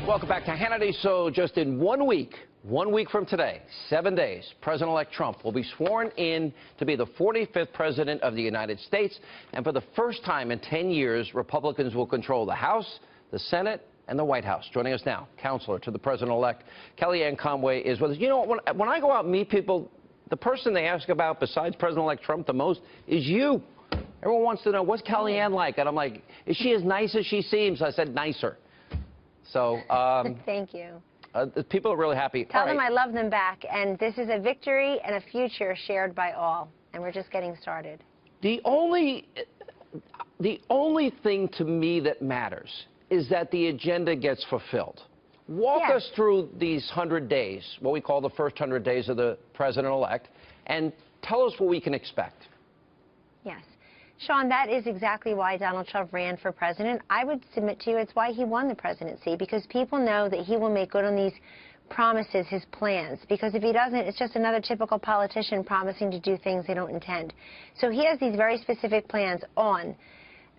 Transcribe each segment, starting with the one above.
Welcome back to Hannity. So just in 1 week from today, 7 days, President-elect Trump will be sworn in to be the 45th president of the United States. And for the first time in 10 years, Republicans will control the House, the Senate, and the White House. Joining us now, counselor to the president-elect, Kellyanne Conway, is with us. You know, when I go out and meet people, the person they ask about besides President-elect Trump the most is you. Everyone wants to know, what's Kellyanne like? And I'm like, is she as nice as she seems? I said, nicer. So, thank you. People are really happy. Tell them I love them back, and this is a victory and a future shared by all, and we're just getting started. The only thing to me that matters is that the agenda gets fulfilled. Walk us through these 100 days, what we call the first 100 days of the president-elect, and tell us what we can expect. Yes. Sean, that is exactly why Donald Trump ran for president. I would submit to you it's why he won the presidency, because people know that he will make good on these promises, his plans. Because if he doesn't, it's just another typical politician promising to do things they don't intend. So he has these very specific plans on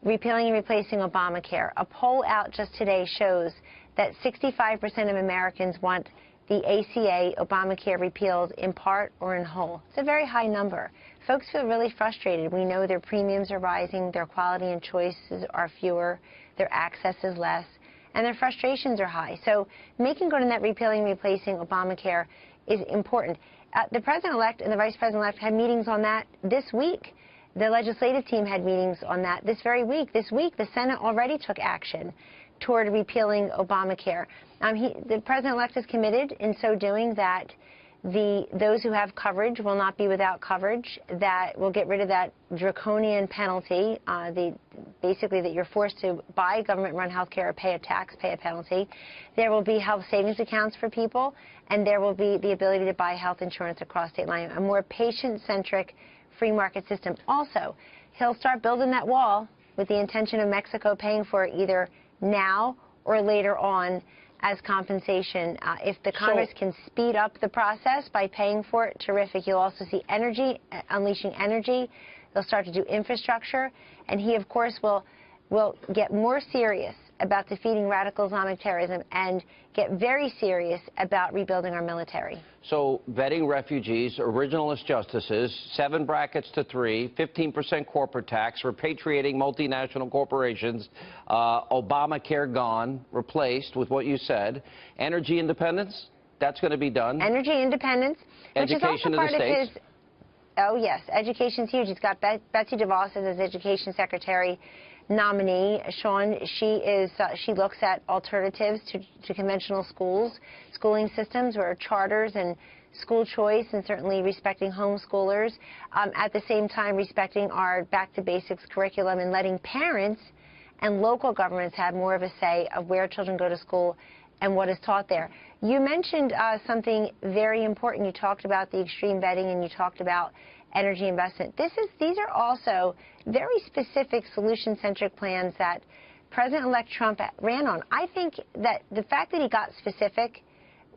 repealing and replacing Obamacare. A poll out just today shows that 65% of Americans want the ACA, Obamacare, repealed in part or in whole. It's a very high number. Folks feel really frustrated. We know their premiums are rising, their quality and choices are fewer, their access is less, and their frustrations are high. So making good on that repealing and replacing Obamacare is important. The president-elect and the vice president-elect had meetings on that this week. The legislative team had meetings on that this very week. This week, the Senate already took action toward repealing Obamacare. The president-elect is committed in so doing that those who have coverage will not be without coverage, that will get rid of that draconian penalty, basically that you're forced to buy government-run health care or pay a tax, pay a penalty. There will be health savings accounts for people, and there will be the ability to buy health insurance across state lines, a more patient-centric free market system. Also, he'll start building that wall with the intention of Mexico paying for it either now or later on as compensation. If the Congress can speed up the process by paying for it, terrific. You'll also see energy, unleashing energy. They'll start to do infrastructure. And he, of course, will get more serious about defeating radical Islamic terrorism and get very serious about rebuilding our military. So vetting refugees, originalist justices, 7 brackets to 3, 15% corporate tax, repatriating multinational corporations, Obamacare gone, replaced with what you said, energy independence, that's going to be done. Energy independence, which is also part of his. Oh, yes. Education's huge. He's got Betsy DeVos as his education secretary nominee. Sean, she looks at alternatives to conventional schooling systems, where charters and school choice, and certainly respecting homeschoolers, at the same time respecting our back-to-basics curriculum and letting parents and local governments have more of a say of where children go to school and what is taught there. You mentioned something very important. You talked about the extreme vetting, and you talked about energy investment. These are also very specific solution-centric plans that President-elect Trump ran on. I think that the fact that he got specific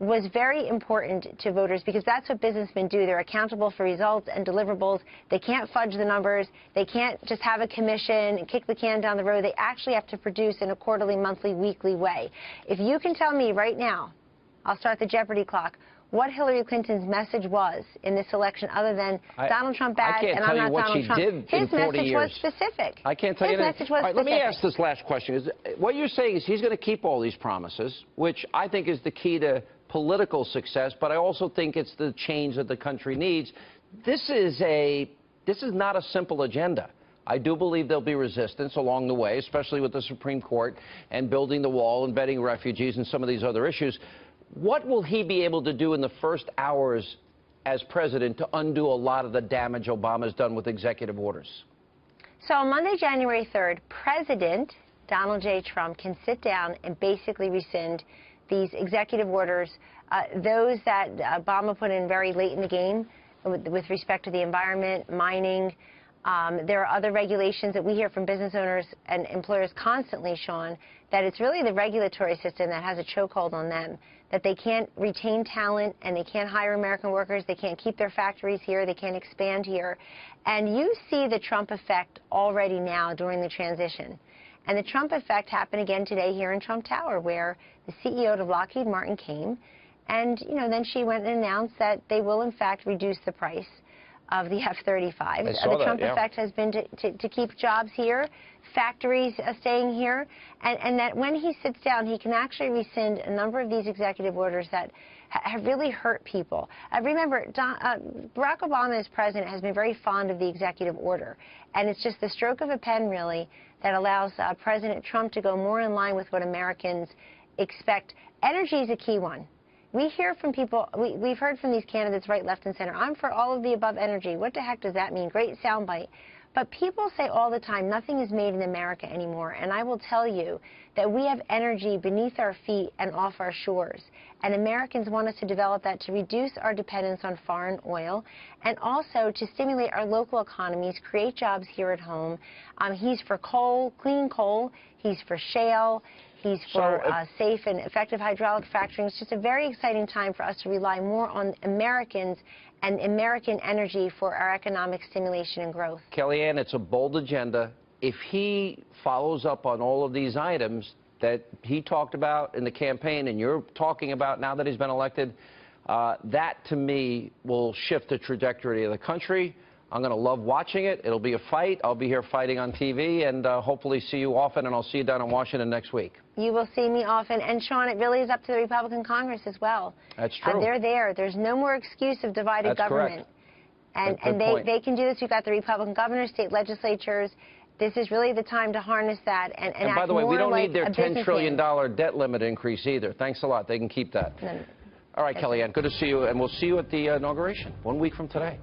was very important to voters, because that's what businessmen do. They're accountable for results and deliverables. They can't fudge the numbers. They can't just have a commission and kick the can down the road. They actually have to produce in a quarterly, monthly, weekly way. If you can tell me right now, I'll start the Jeopardy clock, what Hillary Clinton's message was in this election, other than Donald Trump bad and I'm not Donald Trump. His message was specific. I can't tell you that. All right, let me ask this last question. What you're saying is he's going to keep all these promises, which I think is the key to political success, but I also think it's the change that the country needs. This is not a simple agenda. I do believe there'll be resistance along the way, especially with the Supreme Court and building the wall and vetting refugees and some of these other issues. What will he be able to do in the first hours as president to undo a lot of the damage Obama's done with executive orders? So on Monday, January 3rd, President Donald J. Trump can sit down and basically rescind these executive orders, those that Obama put in very late in the game with respect to the environment, mining. There are other regulations that we hear from business owners and employers constantly, Sean, that it's really the regulatory system that has a chokehold on them, that they can't retain talent and they can't hire American workers, they can't keep their factories here, they can't expand here. And you see the Trump effect already now during the transition. And the Trump effect happened again today here in Trump Tower, where the CEO of Lockheed Martin came, and then she went and announced that they will, in fact, reduce the price of the F-35. The Trump effect has been to keep jobs here, factories staying here, and that when he sits down, he can actually rescind a number of these executive orders that have really hurt people. Remember, Barack Obama as president has been very fond of the executive order, and it's just the stroke of a pen, really, that allows President Trump to go more in line with what Americans expect. Energy is a key one. We hear from people, we've heard from these candidates right, left, and center. I'm for all of the above energy. What the heck does that mean? Great soundbite. But people say all the time, nothing is made in America anymore. And I will tell you that we have energy beneath our feet and off our shores. And Americans want us to develop that to reduce our dependence on foreign oil and also to stimulate our local economies, create jobs here at home. He's for coal, clean coal. He's for shale. He's for safe and effective hydraulic fracturing. It's just a very exciting time for us to rely more on Americans and American energy for our economic stimulation and growth. Kellyanne, it's a bold agenda. If he follows up on all of these items that he talked about in the campaign and you're talking about now that he's been elected, that, to me, will shift the trajectory of the country. I'm going to love watching it. It'll be a fight. I'll be here fighting on TV and hopefully see you often, and I'll see you down in Washington next week. You will see me often. And, Sean, it really is up to the Republican Congress as well. That's true. They're there. There's no more excuse of divided government. Correct. And they can do this. You've got the Republican governors, state legislatures. This is really the time to harness that and by the way, we don't need their $10 trillion debt limit increase either. Thanks a lot. They can keep that. All right, Kellyanne, good to see you, and we'll see you at the inauguration 1 week from today.